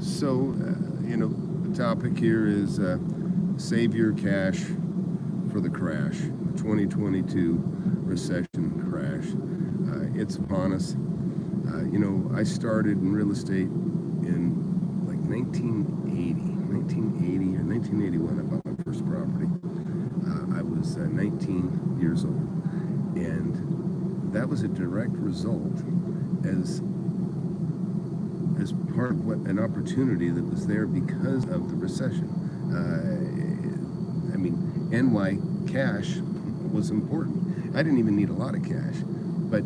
The topic here is save your cash for the crash, the 2022 recession crash. It's upon us. I started in real estate in like 1980 or 1981. I bought my first property. I was 19 years old, and that was a direct result as part of an opportunity that was there because of the recession. And why cash was important. I didn't even need a lot of cash, but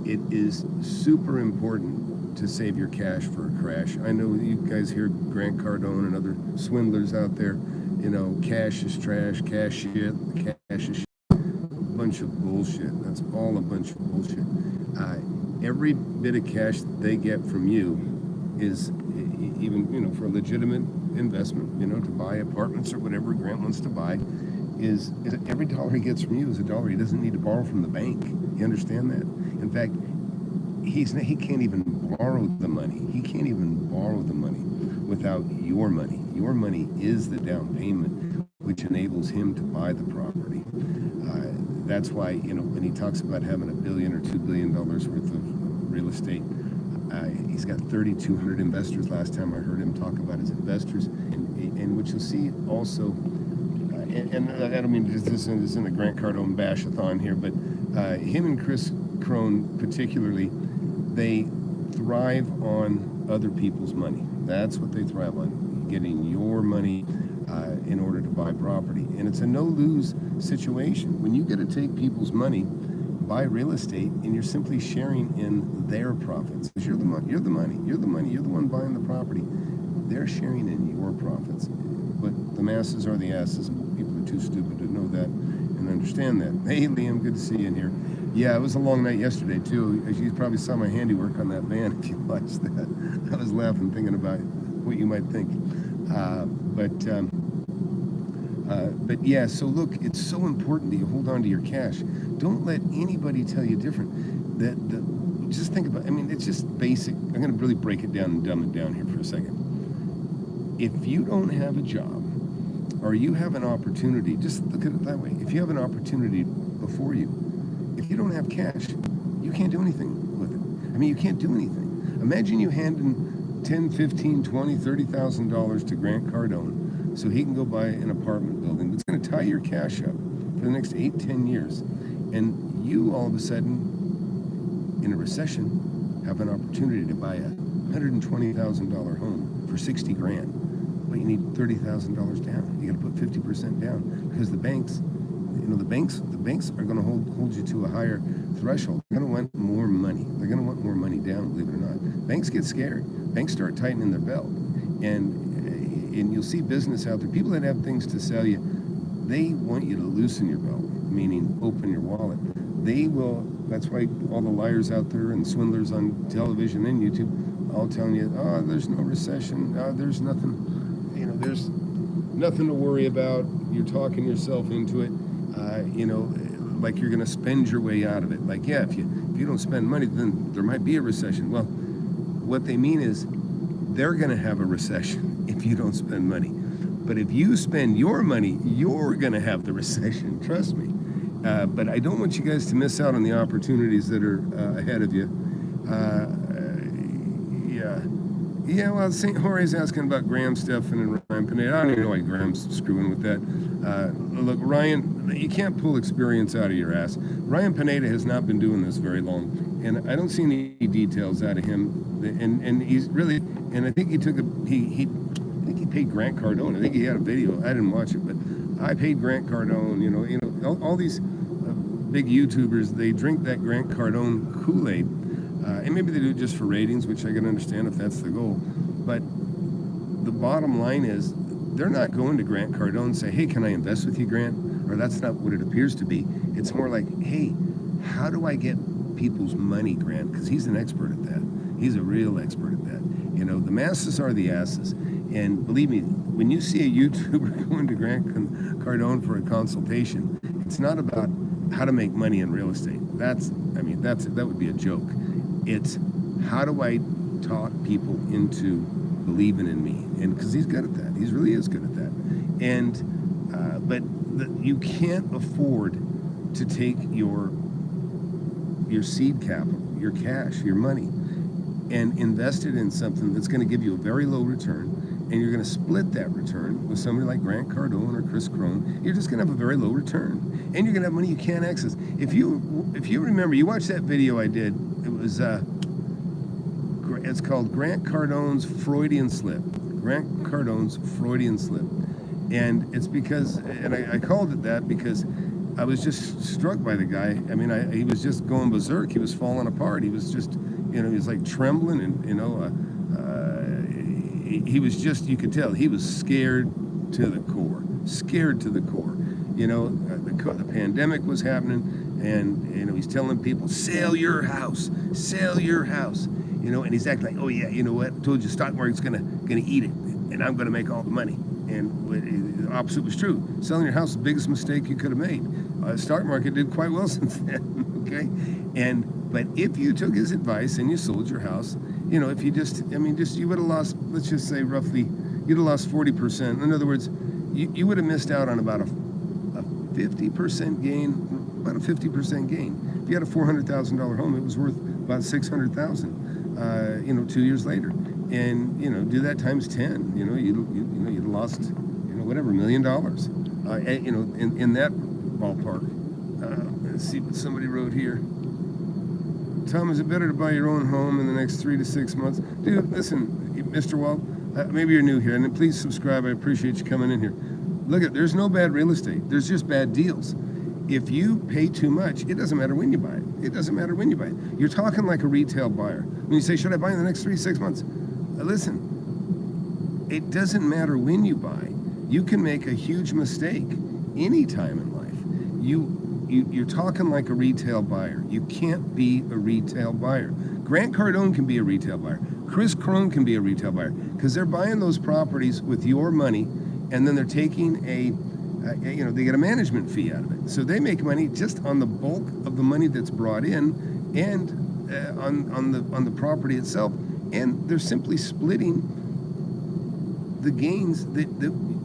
it is super important to save your cash for a crash. I know you guys hear Grant Cardone and other swindlers out there, cash is trash, cash shit, cash is shit. A bunch of bullshit. That's all a bunch of bullshit. Every bit of cash that they get from you is, even, for a legitimate investment, to buy apartments or whatever Grant wants to buy, is every dollar he gets from you is a dollar he doesn't need to borrow from the bank. You understand that? In fact, he can't even borrow the money. He can't even borrow the money without your money. Your money is the down payment, which enables him to buy the property. That's why, when he talks about having $1 billion or $2 billion worth of real estate, he's got 3,200 investors. Last time I heard him talk about his investors, and what you'll see also. And I don't mean this isn't a Grant Cardone bash-a-thon here, but him and Chris Crone particularly, they thrive on other people's money. That's what they thrive on, getting your money in order to buy property. And it's a no-lose situation. When you get to take people's money, buy real estate, and you're simply sharing in their profits. Because you're the money, you're the one buying the property. They're sharing in your profits. But the masses are the asses. People are too stupid to know that and understand that. Hey, Liam, good to see you in here. Yeah, it was a long night yesterday, too. As you probably saw my handiwork on that van if you watched that. I was laughing thinking about what you might think. But yeah, so look, it's so important that you hold on to your cash. Don't let anybody tell you different. Just think about, it's just basic. I'm going to really break it down and dumb it down here for a second. If you don't have a job, or you have an opportunity, just look at it that way. If you have an opportunity before you, if you don't have cash, you can't do anything with it. You can't do anything. Imagine you handing $10, $15, $20, $30,000 to Grant Cardone so he can go buy an apartment building that's going to tie your cash up for the next 8, 10 years. And you all of a sudden, in a recession, have an opportunity to buy a $120,000 home for $60,000. But you need $30,000 down. You got to put 50% down because the banks, the banks are going to hold you to a higher threshold. They're going to want more money. They're going to want more money down, believe it or not. Banks get scared. Banks start tightening their belt, and you'll see business out there. People that have things to sell you, they want you to loosen your belt, meaning open your wallet. They will. That's why all the liars out there and swindlers on television and YouTube all telling you, oh, there's no recession. There's nothing. There's nothing to worry about. You're talking yourself into it. Like you're going to spend your way out of it. Like, yeah, if you don't spend money, then there might be a recession. Well, what they mean is they're going to have a recession if you don't spend money. But if you spend your money, you're going to have the recession. Trust me. But I don't want you guys to miss out on the opportunities that are ahead of you. Yeah, well, St. Jorge's asking about Graham Stephan and Ryan Pineda. I don't even know why Graham's screwing with that. Look, Ryan, you can't pull experience out of your ass. Ryan Pineda has not been doing this very long, and I don't see any details out of him. And he's really, and I think he took I think he paid Grant Cardone. I think he had a video. I didn't watch it, but I paid Grant Cardone. All these big YouTubers, they drink that Grant Cardone Kool-Aid. And maybe they do it just for ratings, which I can understand if that's the goal. But the bottom line is, they're not going to Grant Cardone and say, hey, can I invest with you, Grant? Or that's not what it appears to be. It's more like, hey, how do I get people's money, Grant? Because he's an expert at that. He's a real expert at that. The masses are the asses. And believe me, when you see a YouTuber going to Grant Cardone for a consultation, it's not about how to make money in real estate. That would be a joke. It's how do I talk people into believing in me, and because he's good at that, he really is good at that. And you can't afford to take your seed capital, your cash, your money, and invest it in something that's going to give you a very low return, and you're going to split that return with somebody like Grant Cardone or Chris Crone. You're just going to have a very low return, and you're going to have money you can't access. If you remember, you watched that video I did. It was it's called Grant Cardone's Freudian Slip. Grant Cardone's Freudian Slip, and it's because, and I called it that because I was just struck by the guy. I mean, he was just going berserk. He was falling apart. He was just, he was like trembling, and he was just, you could tell he was scared to the core. Scared to the core. The pandemic was happening, and he's telling people, sell your house, sell your house. And he's acting like, oh yeah, you know what? I told you, stock market's gonna eat it, and I'm gonna make all the money. And the opposite was true. Selling your house is the biggest mistake you could have made. Stock market did quite well since then. Okay, but if you took his advice and you sold your house, if you you would have lost, let's just say roughly, you'd have lost 40%. In other words, you would have missed out on about a 50% gain, about a 50% gain. If you had a $400,000 home, it was worth about $600,000. 2 years later, and do that times 10. You'd lost whatever $1 million. In that ballpark. Let's see what somebody wrote here. Tom, is it better to buy your own home in the next 3 to 6 months? Dude, listen, Mr. Walt, maybe you're new here, and please subscribe. I appreciate you coming in here. Look, there's no bad real estate. There's just bad deals. If you pay too much, it doesn't matter when you buy it. It doesn't matter when you buy it. You're talking like a retail buyer. When you say, should I buy in the next 3 to 6 months? Listen, it doesn't matter when you buy. You can make a huge mistake any time in life. You're talking like a retail buyer. You can't be a retail buyer. Grant Cardone can be a retail buyer. Chris Crone can be a retail buyer, because they're buying those properties with your money, and then they're taking they get a management fee out of it. So they make money just on the bulk of the money that's brought in, and on the property itself, and they're simply splitting the gains that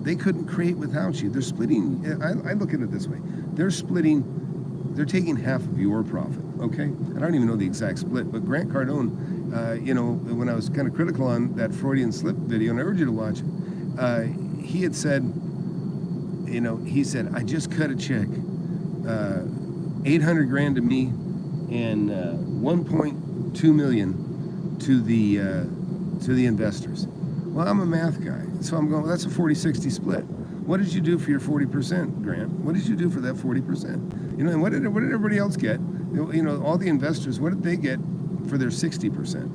they couldn't create without you. They're splitting. I look at it this way: they're taking half of your profit. Okay, I don't even know the exact split, but Grant Cardone, when I was kind of critical on that Freudian slip video, and I urge you to watch it, he had said, he said, I just cut a check, $800,000 to me, and 1.2 million to the investors. Well, I'm a math guy, so I'm going, well, that's a 40-60 split. What did you do for your 40%, Grant? What did you do for that 40%? And what did everybody else get? All the investors, what did they get for their 60%?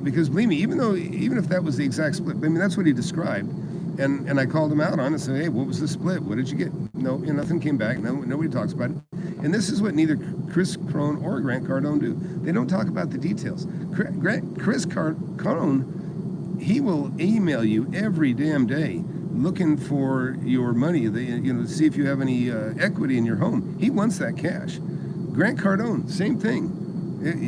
Because believe me, even if that was the exact split, that's what he described. And I called him out on it and said, hey, what was the split? What did you get? No, nothing came back. No, nobody talks about it. And this is what neither Chris Crone or Grant Cardone do. They don't talk about the details. Chris Cardone, he will email you every damn day looking for your money, to see if you have any equity in your home. He wants that cash. Grant Cardone, same thing.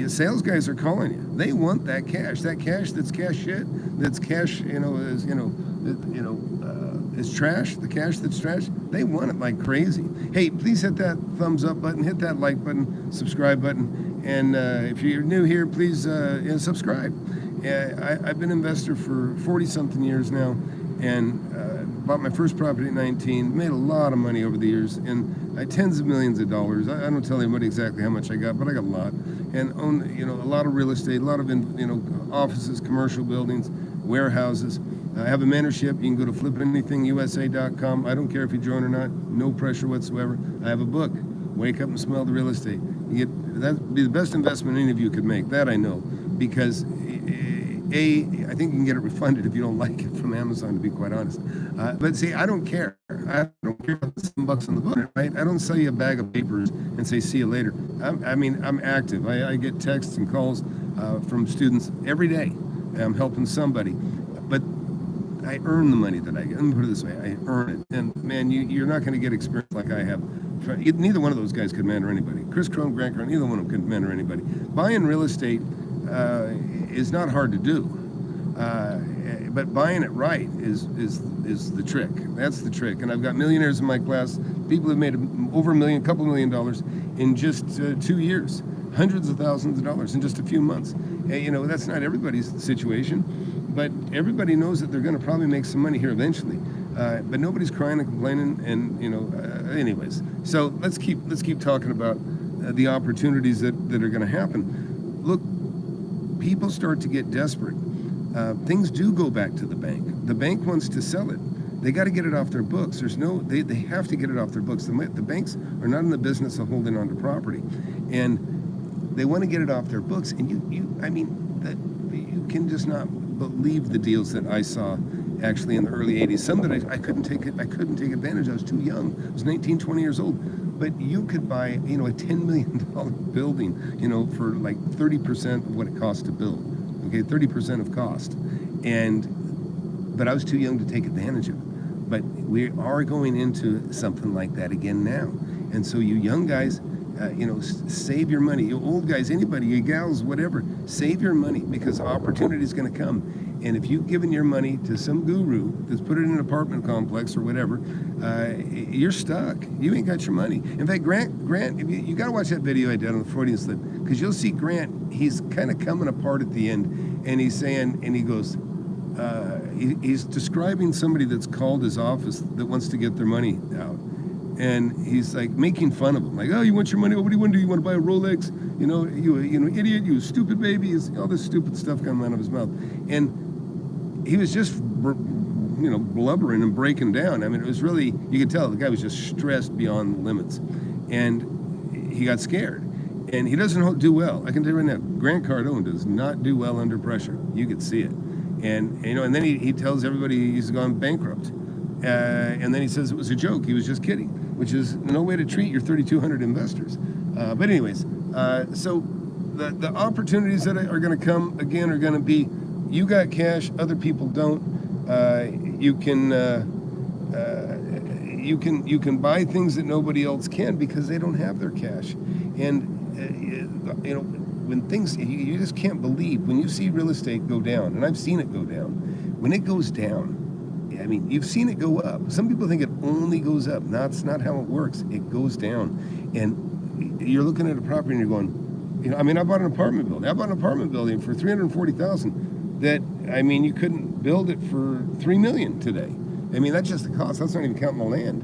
Sales guys are calling you. They want that cash that's cash shit, that's cash, is trash, the cash that's trash. They want it like crazy. Hey, please hit that thumbs up button, hit that like button, subscribe button, and if you're new here, please subscribe. I've been an investor for 40-something years now, and bought my first property at 19, made a lot of money over the years, and tens of millions of dollars. I don't tell anybody exactly how much I got, but I got a lot, and owned a lot of real estate, a lot of offices, commercial buildings, warehouses. I have a mentorship. You can go to FlipAnythingUSA.com. I don't care if you join or not. No pressure whatsoever. I have a book, Wake Up and Smell the Real Estate. That'd be the best investment any of you could make. That I know, because I think you can get it refunded if you don't like it from Amazon, to be quite honest. But see, I don't care. I don't care about the $7 on the book, right? I don't sell you a bag of papers and say, see you later. I'm active. I get texts and calls from students every day. I'm helping somebody. But I earn the money that I get. Let me put it this way. I earn it. And man, you're not going to get experience like I have. Neither one of those guys could mentor anybody. Chris Crone, Grant Cardone, neither one of them could mentor anybody. Buying real estate is not hard to do. But buying it right is the trick. That's the trick. And I've got millionaires in my class, people who've made over $1 million, couple $1 million in just 2 years, hundreds of thousands of dollars in just a few months. You know, that's not everybody's situation, but everybody knows that they're going to probably make some money here eventually. But nobody's crying and complaining, and you know, anyways. So let's keep talking about the opportunities that are going to happen. Look, people start to get desperate. Things do go back to the bank. The bank wants to sell it. They got to get it off their books. They have to get it off their books. The banks are not in the business of holding on to property, and they want to get it off their books. And you can just not believe the deals that I saw actually in the early 80s. Some that I couldn't take advantage of. I was too young. I was 19, 20 years old. But you could buy, you know, a $10 million building, you know, for like 30% of what it costs to build. Okay, 30% of cost. But I was too young to take advantage of it. But we are going into something like that again now. And so you young guys, you know, save your money. You old guys, anybody, you gals, whatever, save your money, because opportunity is going to come. And if you've given your money to some guru that's put it in an apartment complex or whatever, you're stuck. You ain't got your money. In fact, Grant, you got to watch that video I did on the Freudian slip, because you'll see Grant, he's kind of coming apart at the end, and he's saying, and he goes, he's describing somebody that's called his office that wants to get their money out. And he's like making fun of him, like, oh, you want your money? What do you want to do? You want to buy a Rolex? You know, idiot, you stupid baby. All this stupid stuff coming out of his mouth. And he was just, you know, blubbering and breaking down. I mean, it was really, you could tell the guy was just stressed beyond the limits. And he got scared. And he doesn't do well. I can tell you right now, Grant Cardone does not do well under pressure. You could see it. And you know, and then he tells everybody he's gone bankrupt. And then he says it was a joke. He was just kidding, which is no way to treat your 3,200 investors. But anyways, so the opportunities that are going to come again are going to be, you got cash, other people don't. You can buy things that nobody else can because they don't have their cash. And you know, when things, you just can't believe when you see real estate go down, and I've seen it go down. When it goes down, I mean, you've seen it go up. Some people think it only goes up. That's not how it works. It goes down. And you're looking at a property and you're going, you know, I mean, I bought an apartment building. I bought an apartment building for $340,000 that, I mean, you couldn't build it for $3 million today. I mean, that's just the cost. That's not even counting the land.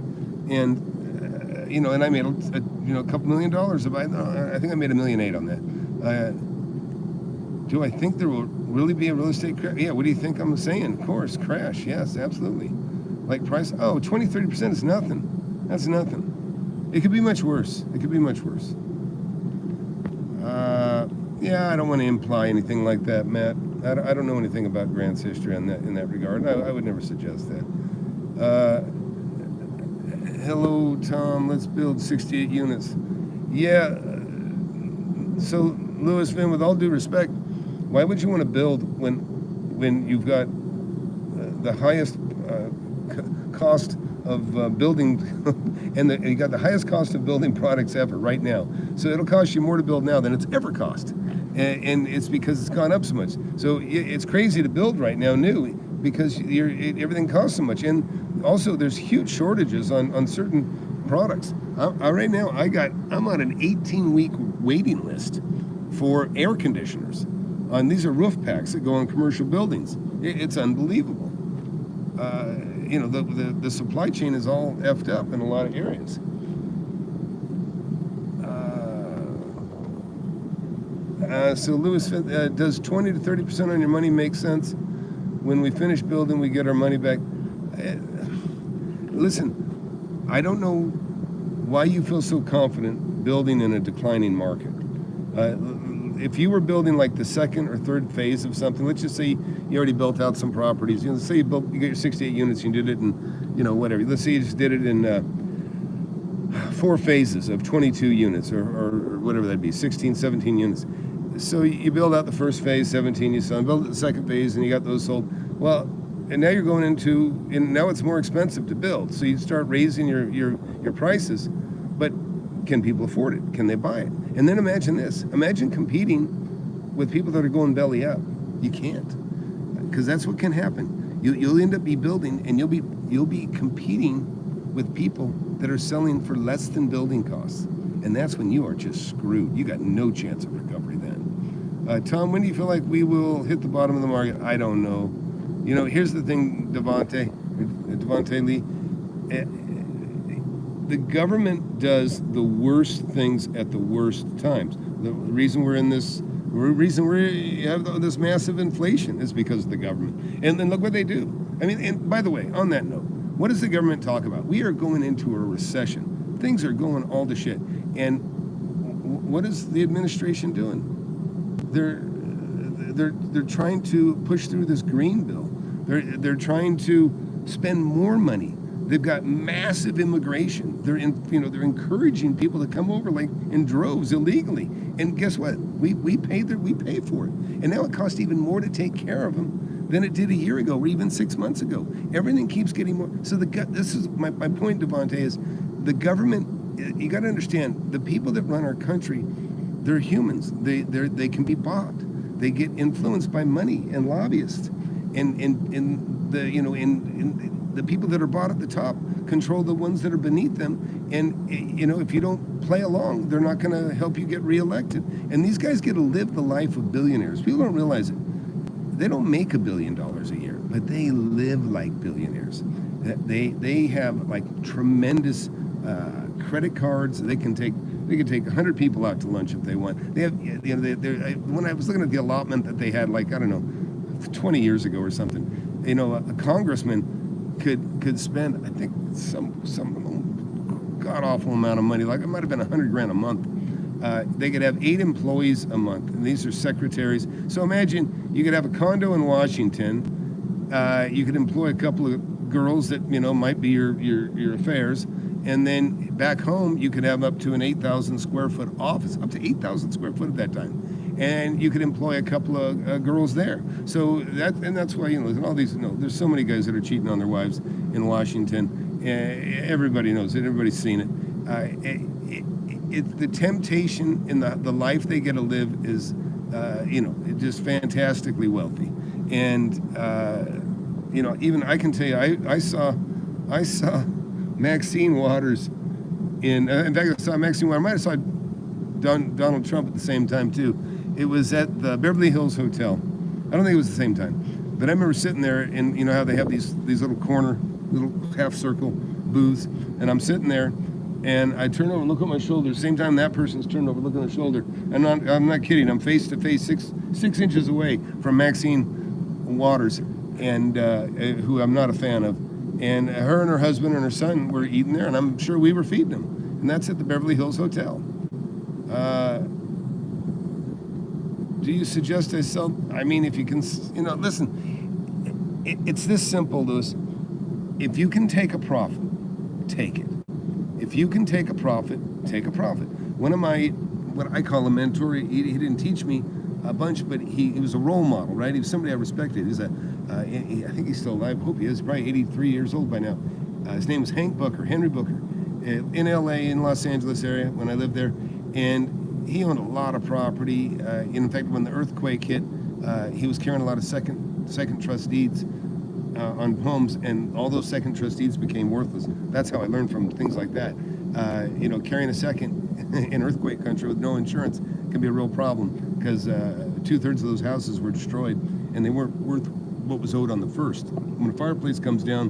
And, you know, and I made, a couple $1 million. I think I made $1.8 million on that. Do I think there will really be a real estate crash? Yeah, what do you think I'm saying? Of course, crash. Yes, absolutely. Like price, 20, 30% is nothing. That's nothing. It could be much worse. It could be much worse. Yeah, I don't want to imply anything like that, Matt. I don't know anything about Grant's history in that regard. I would never suggest that. Hello, Tom. Let's build 68 units. Yeah. So, Louis Finn, with all due respect, why would you want to build when you've got the highest cost of building, and you got the highest cost of building products ever right now? So it'll cost you more to build now than it's ever cost, and it's because it's gone up so much. So it's crazy to build right now new because everything costs so much, and also there's huge shortages on certain products. Right now I'm on an 18-week waiting list for air conditioners. And these are roof packs that go on commercial buildings. It's unbelievable. You know, the supply chain is all effed up in a lot of areas. So Lewis, does 20 to 30% on your money make sense? When we finish building, we get our money back. Listen, I don't know why you feel so confident building in a declining market. If you were building like the second or third phase of something, let's just say you already built out some properties. You know, let's say you got your 68 units, you did it in, you know, whatever. Let's say you just did it in 4 phases of 22 units or whatever that'd be, 16, 17 units. So you build out the first phase, 17 you sell, build the second phase, and you got those sold. Well, and now you're going into, and now it's more expensive to build. So you start raising your prices, but can people afford it? Can they buy it? And then imagine this. Imagine competing with people that are going belly up. You can't. because that's what can happen. You'll end up building, and you'll be competing with people that are selling for less than building costs, and that's when you are just screwed. You got no chance of recovery then. Tom, when do you feel like we will hit the bottom of the market? I don't know. You know, here's the thing, Devontae Lee. The government does the worst things at the worst times. The reason we have this massive inflation is because of the government. And then look what they do. I mean, and by the way, on that note, what does the government talk about? We are going into a recession. Things are going all to shit. And what is the administration doing? They're trying to push through this green bill. They're trying to spend more money. They've got massive immigration. They're encouraging people to come over like in droves illegally. And guess what? We pay for it. And now it costs even more to take care of them than it did a year ago or even 6 months ago. Everything keeps getting more. So this is my point, Devontae, is the government. You got to understand, the people that run our country, they're humans. They can be bought. They get influenced by money and lobbyists, and the people that are bought at the top control the ones that are beneath them. And, if you don't play along, they're not going to help you get reelected. And these guys get to live the life of billionaires. People don't realize it. They don't make $1 billion a year, but they live like billionaires. They have like tremendous credit cards. They can take 100 people out to lunch if they want. They have, when I was looking at the allotment that they had, like, I don't know, 20 years ago or something, a congressman could spend, I think, some god-awful amount of money, like it might have been $100,000 a month. They could have 8 employees a month, and these are secretaries. So imagine you could have a condo in Washington. You could employ a couple of girls that might be your affairs, and then back home you could have up to an 8,000 square foot office, up to 8,000 square foot at that time, and you could employ a couple of girls there. So that's why all these there's so many guys that are cheating on their wives in Washington. Everybody knows it. Everybody's seen it. It's the temptation in the life they get to live is just fantastically wealthy. And even I can tell you, I saw Maxine Waters in fact, I saw Maxine Waters. I might have saw Donald Trump at the same time too. It was at the Beverly Hills Hotel. I don't think it was the same time, but I remember sitting there, and how they have these little half circle booths, and I'm sitting there, and I turn over and look at my shoulder. Same time that person's turned over, looking at their shoulder. I'm not kidding. I'm face to face, six inches away from Maxine Waters, and who I'm not a fan of. And her and her husband and her son were eating there, and I'm sure we were feeding them. And that's at the Beverly Hills Hotel. Do you suggest I sell? I mean, if you can, listen, it's this simple, Louis. If you can take a profit, take it. If you can take a profit, take a profit. One of what I call a mentor, he didn't teach me a bunch, but he was a role model, right? He was somebody I respected. I think he's still alive. I hope he is. Probably 83 years old by now. His name was Henry Booker, in LA, in Los Angeles area when I lived there. And he owned a lot of property. In fact, when the earthquake hit, he was carrying a lot of second trust deeds on homes, and all those second trust deeds became worthless. That's how I learned from things like that. Carrying a second in earthquake country with no insurance can be a real problem, because 2/3 of those houses were destroyed, and they weren't worth what was owed on the first. When a fireplace comes down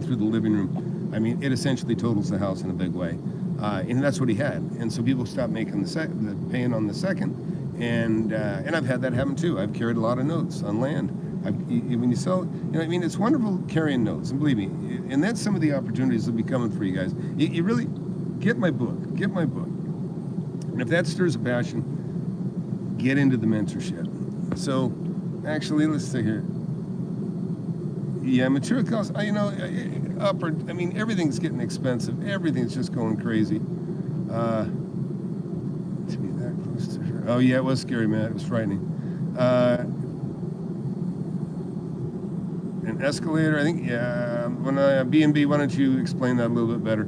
through the living room, I mean, it essentially totals the house in a big way. And that's what he had. And so people stopped making the paying on the second. And I've had that happen too. I've carried a lot of notes on land. When you sell, it's wonderful carrying notes. And believe me, and that's some of the opportunities that will be coming for you guys. You really get my book. And if that stirs a passion, get into the mentorship. So, actually, let's see here. Yeah, material costs, everything's getting expensive. Everything's just going crazy. To be that close to her. Oh, yeah, it was scary, man. It was frightening. An escalator, I think, yeah. When B&B, why don't you explain that a little bit better?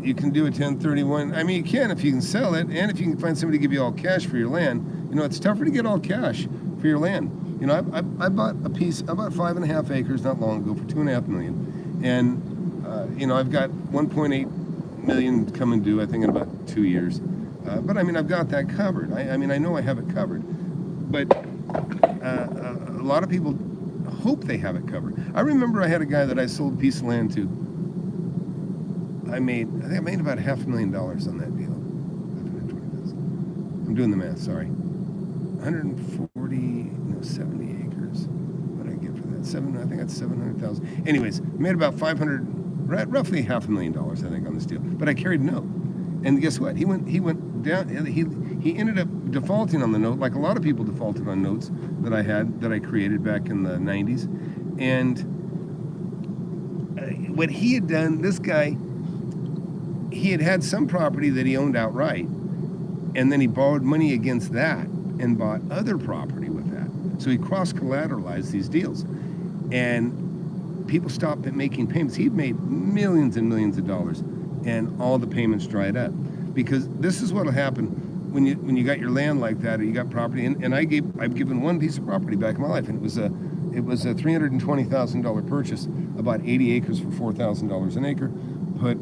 you can do a 1031. I mean, you can if you can sell it, and if you can find somebody to give you all cash for your land. You know, it's tougher to get all cash for your land. You know, I bought a piece, I bought 5.5 acres not long ago for $2.5 million, and you know, I've got 1.8 million coming due, I think, in about 2 years. But I mean, I've got that covered. I mean, I know I have it covered, but a lot of people hope they have it covered. I remember I had a guy that I sold a piece of land to. I think I made about $500,000 on that deal. I'm doing the math, sorry. 70 acres. What did I get for that? I think that's 700,000. Anyways, made about roughly $500,000, I think, on this deal. But I carried a note. And guess what? He went down, he ended up defaulting on the note, like a lot of people defaulted on notes that I created back in the 90s. And what he had done, this guy, he had some property that he owned outright, and then he borrowed money against that and bought other property with that. So he cross-collateralized these deals. And people stopped at making payments. He'd made millions and millions of dollars, and all the payments dried up. Because this is what'll happen when you got your land like that, or you got property. And I've given one piece of property back in my life, and it was a $320,000 purchase, about 80 acres for $4,000 an acre. Put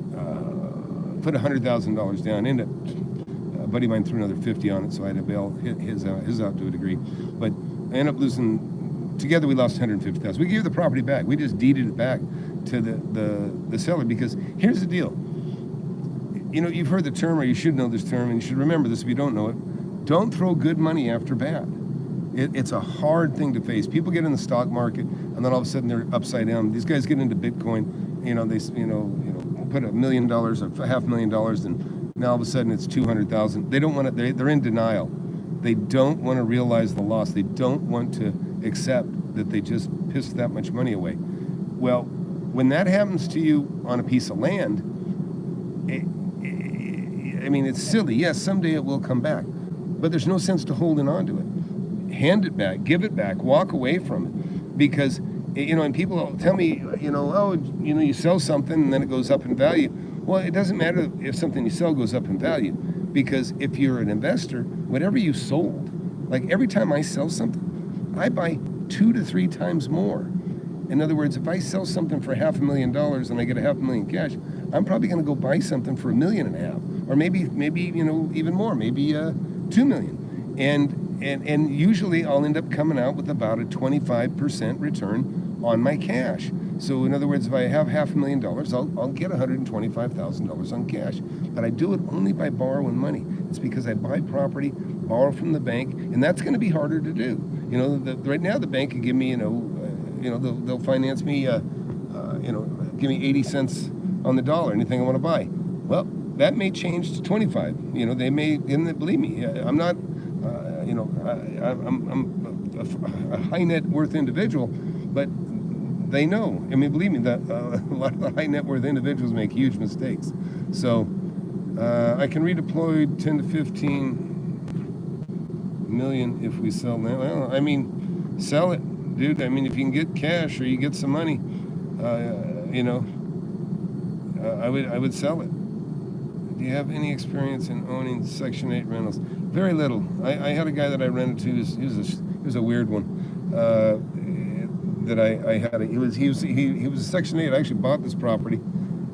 $100,000 down in it. A buddy of mine threw another 50 on it, so I had to bail his out to a degree. But I ended up losing. Together we lost $150,000. We gave the property back. We just deeded it back to the seller, because here's the deal. You know, you've heard the term, or you should know this term, and you should remember this if you don't know it. Don't throw good money after bad. It's a hard thing to face. People get in the stock market, and then all of a sudden they're upside down. These guys get into Bitcoin. You know, they put $1 million or $500,000, and now all of a sudden it's 200,000. They don't want it. They're in denial. They don't want to realize the loss. They don't want to accept that they just pissed that much money away. Well, when that happens to you on a piece of land, I mean, it's silly. Yes, someday it will come back, but there's no sense to holding on to it. Hand it back, give it back, walk away from it, because, you know, and people tell me, you sell something and then it goes up in value. Well, it doesn't matter if something you sell goes up in value, because if you're an investor, whatever you sold, like every time I sell something, I buy 2 to 3 times more. In other words, if I sell something for $500,000 and I get $500,000 cash, I'm probably going to go buy something for $1.5 million, or maybe even more, maybe $2 million, and usually I'll end up coming out with about a 25% return on my cash. So in other words, if I have $500,000, I'll get $125,000 on cash. But I do it only by borrowing money. It's because I buy property, borrow from the bank, and that's going to be harder to do. You know, right now the bank can give me, they'll finance me, give me 80 cents on the dollar, anything I want to buy. Well, that may change to 25. You know, they may, and believe me, I'm not, I'm a high net worth individual, but they know. I mean, believe me, that a lot of the high net worth individuals make huge mistakes. So I can redeploy 10 to 15 million if we sell land. Well, I mean, sell it, dude. I mean, if you can get cash or you get some money, I would sell it. Do you have any experience in owning Section 8 rentals? Very little. I had a guy that I rented to. He was a weird one. That I had. He was a Section 8. I actually bought this property.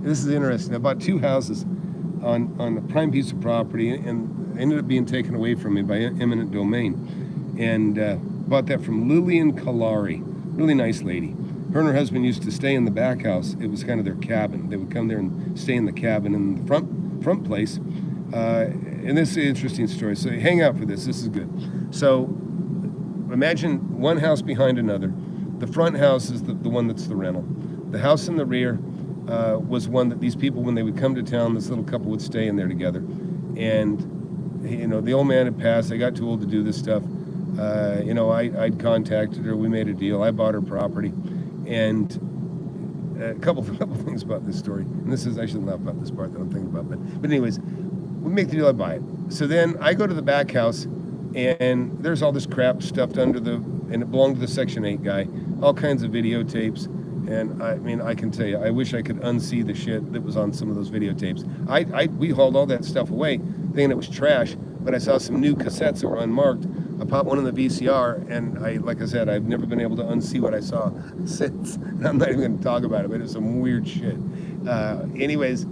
This is interesting. I bought 2 houses on a prime piece of property, and ended up being taken away from me by eminent domain. And bought that from Lillian Kalari, really nice lady. Her and her husband used to stay in the back house. It was kind of their cabin. They would come there and stay in the cabin in the front place. And this is an interesting story. So hang out for this. This is good. So imagine one house behind another. The front house is the one that's the rental. The house in the rear was one that these people, when they would come to town, this little couple would stay in there together. And, the old man had passed. I got too old to do this stuff. I'd contacted her. We made a deal. I bought her property. And a couple things about this story. And I shouldn't laugh about this part that I'm thinking about. But anyways, we make the deal. I buy it. So then I go to the back house, and there's all this crap stuffed under and it belonged to the Section 8 guy. All kinds of videotapes. And I mean, I can tell you, I wish I could unsee the shit that was on some of those videotapes. We hauled all that stuff away, thinking it was trash, but I saw some new cassettes that were unmarked. I popped one in the VCR, and like I said, I've never been able to unsee what I saw since. And I'm not even going to talk about it, but it's some weird shit. Anyways,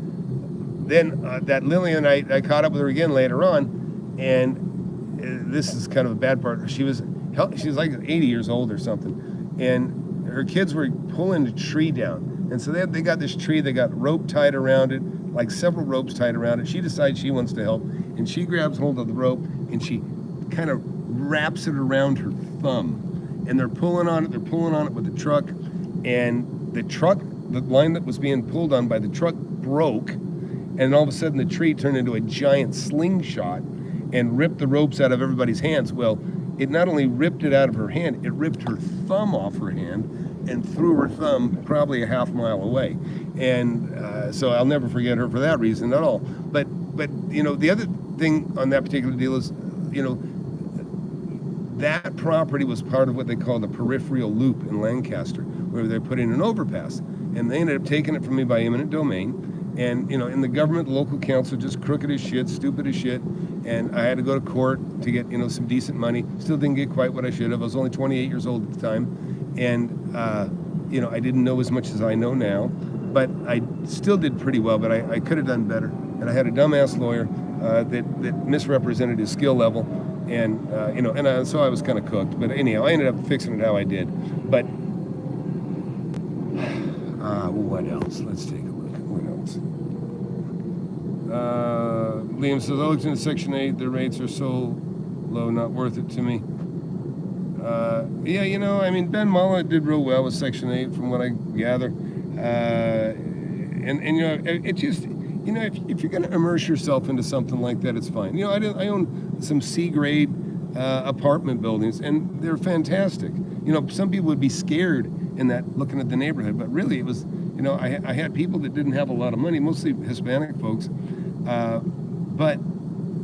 then that Lillian, I caught up with her again later on, and this is kind of a bad part. She was like 80 years old or something, and her kids were pulling the tree down. And so they got this tree, they got rope tied around it, like several ropes tied around it. She decides she wants to help, and she grabs hold of the rope, and she kind of wraps it around her thumb. And they're pulling on it with the truck, and the line that was being pulled on by the truck broke, and all of a sudden the tree turned into a giant slingshot and ripped the ropes out of everybody's hands. Well, it not only ripped it out of her hand, it ripped her thumb off her hand and threw her thumb probably a half mile away. And so I'll never forget her for that reason at all. But you know, the other thing on that particular deal is, you know, that property was part of what they call the peripheral loop in Lancaster, where they're putting an overpass. And they ended up taking it from me by eminent domain. And, you know, in the government, the local council, just crooked as shit, stupid as shit. And I had to go to court to get, you know, some decent money. Still didn't get quite what I should have. I was only 28 years old at the time. And, you know, I didn't know as much as I know now. But I still did pretty well, but I could have done better. And I had a dumbass lawyer that misrepresented his skill level. And, you know, and so I was kind of cooked. But anyhow, I ended up fixing it how I did. But, what else? Let's take a look. What else? Liam says, I looked into Section 8. The rates are so low, not worth it to me. Yeah, you know, I mean, Ben Mullet did real well with Section 8 from what I gather. And you know, it just, you know, if you're going to immerse yourself into something like that, it's fine. You know, I own some C-grade apartment buildings, and they're fantastic. You know, some people would be scared in that looking at the neighborhood, but really it was, you know, I had people that didn't have a lot of money, mostly Hispanic folks, but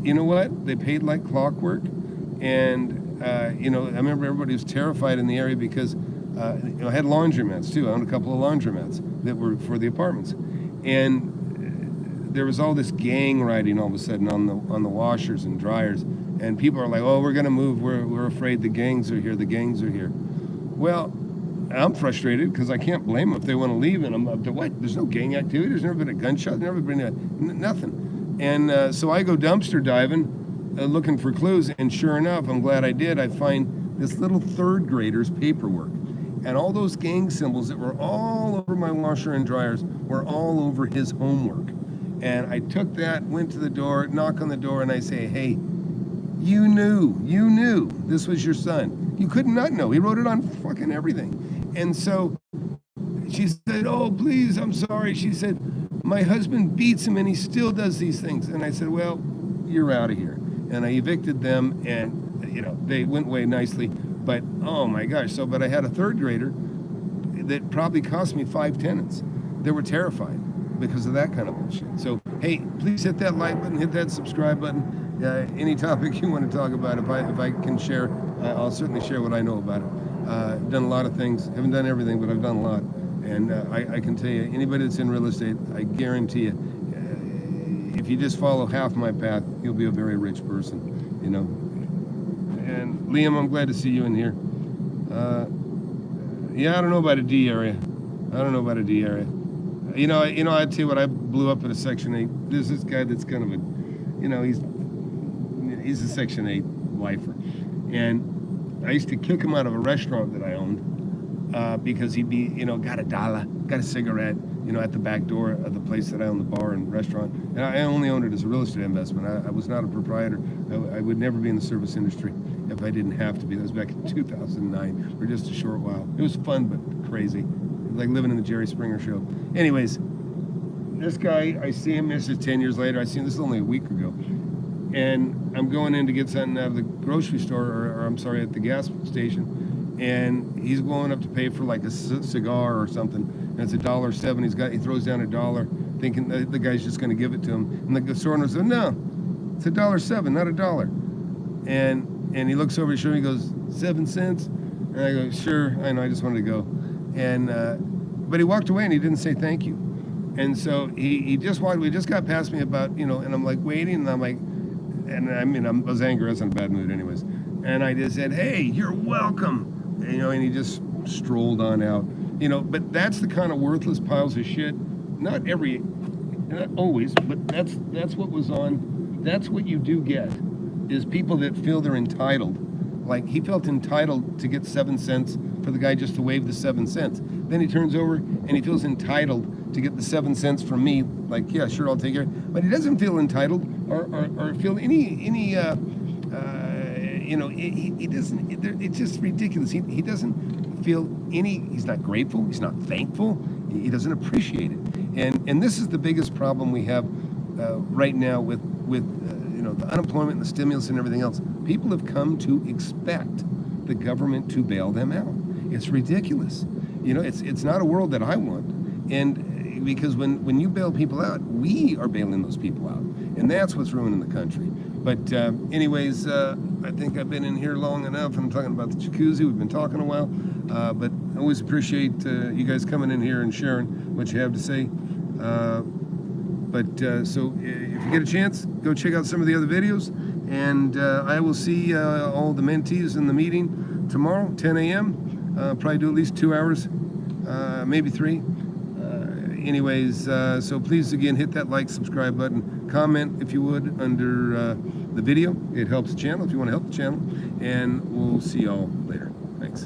you know what? They paid like clockwork, and you know, I remember everybody was terrified in the area because you know, I had laundromats too. I owned a couple of laundromats that were for the apartments, and there was all this gang riding all of a sudden on the washers and dryers, and people are like, "Oh, we're gonna move. We're afraid the gangs are here. The gangs are here." Well, I'm frustrated because I can't blame them if they want to leave, and I'm up to what? There's no gang activity. There's never been a gunshot. There's never been nothing. And so I go dumpster diving, looking for clues, and sure enough, I'm glad I did. I find this little third grader's paperwork, and all those gang symbols that were all over my washer and dryers were all over his homework. And I took that, went to the door, knock on the door, and I say, "Hey, you knew this was your son. You could not know. He wrote it on fucking everything." And so she said, "Oh, please, I'm sorry." She said, "My husband beats him and he still does these things." And I said, "Well, you're out of here." And I evicted them, and, you know, they went away nicely. But, oh my gosh. So, but I had a third grader that probably cost me 5 tenants. They were terrified because of that kind of bullshit. So, hey, please hit that like button, hit that subscribe button. Any topic you want to talk about, if I can share, I'll certainly share what I know about it. I've done a lot of things. Haven't done everything, but I've done a lot. And I can tell you, anybody that's in real estate, I guarantee you, if you just follow half my path, you'll be a very rich person, you know. And Liam, I'm glad to see you in here. Yeah, I don't know about a D area. You know, I'd tell you what, I blew up at a Section 8. There's this guy that's kind of a, you know, he's a Section 8 lifer. And I used to kick him out of a restaurant that I owned because he'd be, you know, got a cigarette, you know, at the back door of the place that I owned, the bar and restaurant. And I only owned it as a real estate investment. I was not a proprietor. I would never be in the service industry if I didn't have to be. That was back in 2009 for just a short while. It was fun, but crazy. Like living in the Jerry Springer show. Anyways, this guy, I see him, this is 10 years later. I see him, this is only a week ago. And I'm going in to get something out of the grocery store, or I'm sorry, at the gas station. And he's going up to pay for like a cigar or something. And it's $1.07. He throws down $1, thinking the guy's just going to give it to him. And the store owner said, "No, it's $1.07, not $1." And he looks over his shoulder and he goes, "7 cents?" And I go, "Sure, I know, I just wanted to go." And but he walked away and he didn't say thank you. And so he just walked. We just got past me about, you know, and I'm like waiting, and I'm like, and I mean, I was angry. I was in a bad mood, anyways. And I just said, "Hey, you're welcome," you know. And he just strolled on out, you know. But that's the kind of worthless piles of shit. Not always, but that's what was on. That's what you do get, is people that feel they're entitled. Like, he felt entitled to get 7 cents for the guy just to waive the 7 cents. Then he turns over and he feels entitled to get the 7 cents from me. Like, yeah, sure, I'll take it. But he doesn't feel entitled or feel any you know, he doesn't. It's just ridiculous. He doesn't feel any. He's not grateful. He's not thankful. He doesn't appreciate it. And this is the biggest problem we have right now with you know, the unemployment and the stimulus and everything else. People have come to expect the government to bail them out. It's ridiculous. You know, it's not a world that I want. And because when you bail people out, we are bailing those people out, and that's what's ruining the country. But anyways, I think I've been in here long enough. I'm talking about the jacuzzi. We've been talking a while, but I always appreciate you guys coming in here and sharing what you have to say. So if you get a chance, go check out some of the other videos, and I will see all the mentees in the meeting tomorrow, 10 a.m. Probably do at least 2 hours, maybe 3. So please, again, hit that like, subscribe button, comment if you would under the video. It helps the channel if you want to help the channel, and we'll see y'all later. Thanks.